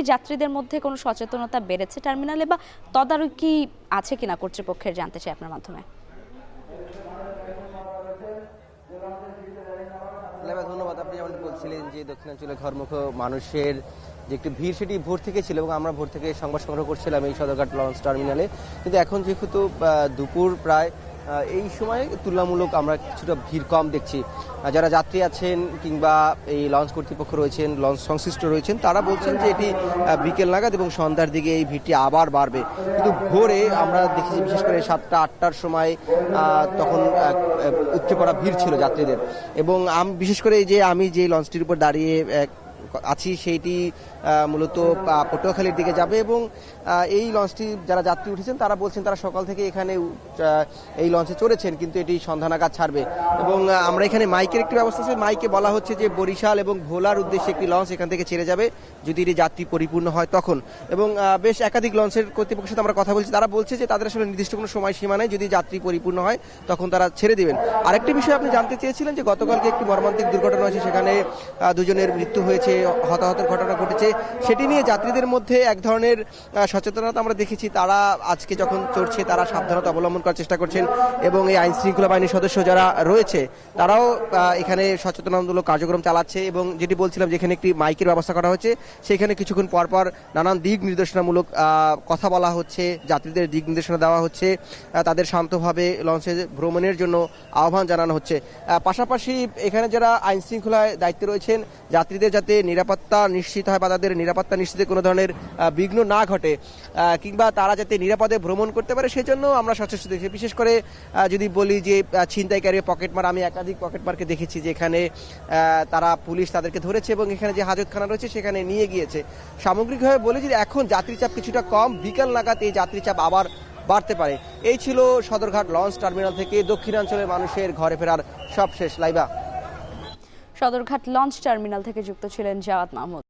যাত্রীদের মধ্যে কোনো সচেতনতা বেড়েছে টার্মিনালে বা তদারকি আছে কিনা কর্তৃপক্ষের, জানতে চাই আপনার মাধ্যমে। ধন্যবাদ। আপনি যেমন বলছিলেন যে দক্ষিণাঞ্চলের ঘরমুখো মানুষের যে একটি ভিড়, সেটি ভোর থেকে ছিল এবং আমরা ভোর থেকে সংবাদ সংগ্রহ করছিলাম এই সদরঘাট লঞ্চ টার্মিনালে। কিন্তু এখন যেহেতু দুপুর প্রায় এই সময় তুলনামূলক আমরা কিছুটা ভিড় কম দেখছি। যারা যাত্রী আছেন কিংবা এই লঞ্চ কর্তৃপক্ষ রয়েছেন, লঞ্চ সংশ্লিষ্ট রয়েছেন, তারা বলছেন যে এটি বিকেল নাগাদ এবং সন্ধ্যার দিকে এই ভিড়টি আবার বাড়বে। কিন্তু ভোরে আমরা দেখেছি বিশেষ করে 7টা-8টার সময় তখন উপচে পড়া ভিড় ছিল যাত্রীদের। এবং বিশেষ করে যে আমি যে লঞ্চটির উপর দাঁড়িয়ে আছি সেইটি মূলত পটুয়াখালীর দিকে যাবে এবং এই লঞ্চটি যারা যাত্রী উঠেছেন তারা বলছেন তারা সকাল থেকে এখানে এই লঞ্চে চড়েছেন, কিন্তু এটি সন্ধ্যা নাগাদ ছাড়বে। এবং আমরা এখানে মাইকের একটি ব্যবস্থা আছে, মাইকে বলা হচ্ছে যে বরিশাল এবং ভোলার উদ্দেশ্যে একটি লঞ্চ এখান থেকে ছেড়ে যাবে যদি এটি যাত্রী পরিপূর্ণ হয় তখন। এবং বেশ একাধিক লঞ্চের কর্তৃপক্ষের সাথে আমরা কথা বলছি, তারা বলছে যে তাদের আসলে নির্দিষ্ট কোনো সময়সীমা নেই, যদি যাত্রী পরিপূর্ণ হয় তখন তারা ছেড়ে দেবেন। আরেকটি বিষয় আপনি জানতে চেয়েছিলেন যে গতকালকে একটি মর্মান্তিক দুর্ঘটনা হয়েছে, সেখানে দুজনের মৃত্যু হয়েছে, হতাহতের ঘটনা ঘটেছে। সেটি নিয়ে যাত্রীদের মধ্যে এক ধরনের সচেতনতা আমরা দেখেছি। তারা আজকে যখন চড়ছে তারা সাবধানতা অবলম্বন করার চেষ্টা করছেন এবং এই আইন শৃঙ্খলা বাহিনীর সদস্য যারা রয়েছে তারাও এখানে সচেতনতামূলক কার্যক্রম চালাচ্ছে। এবং যেটি বলছিলাম, যেখানে একটি মাইকের ব্যবস্থা করা হয়েছে, সেখানে কিছুক্ষণ পরপর নানান দিক নির্দেশনামূলক কথা বলা হচ্ছে, যাত্রীদের দিক নির্দেশনা দেওয়া হচ্ছে, তাদের শান্তভাবে লঞ্চে ভ্রমণের জন্য আহ্বান জানানো হচ্ছে। পাশাপাশি এখানে যারা আইন শৃঙ্খলায় দায়িত্বে রয়েছেন, যাত্রীদের যাতে নিরাপত্তা নিশ্চিত হয় বা তাদের নিরাপত্তা নিশ্চিতে কোনো ধরনের বিঘ্ন না ঘটে কিংবা তারা যাতে নিরাপদে ভ্রমণ করতে পারে সেজন্য আমরা সচেষ্ট দেখছি। বিশেষ করে যদি বলি যে ছিনতাইকারী পকেটমার, আমি একাধিক পকেটমারকে দেখেছি যে এখানে তারা পুলিশ তাদেরকে ধরেছে এবং এখানে যে হাজতখানা রয়েছে সেখানে নিয়ে গিয়েছে। সামগ্রিকভাবে বলি যে এখন যাত্রীচাপ কিছুটা কম, বিকাল নাগাদ এই যাত্রীচাপ আবার বাড়তে পারে। এই ছিল সদরঘাট লঞ্চ টার্মিনাল থেকে দক্ষিণাঞ্চলের মানুষের ঘরে ফেরার সবশেষ লাইভা। সদরঘাট লঞ্চ টার্মিনাল থেকে যুক্ত ছিলেন জাওয়াদ মাহমুদ।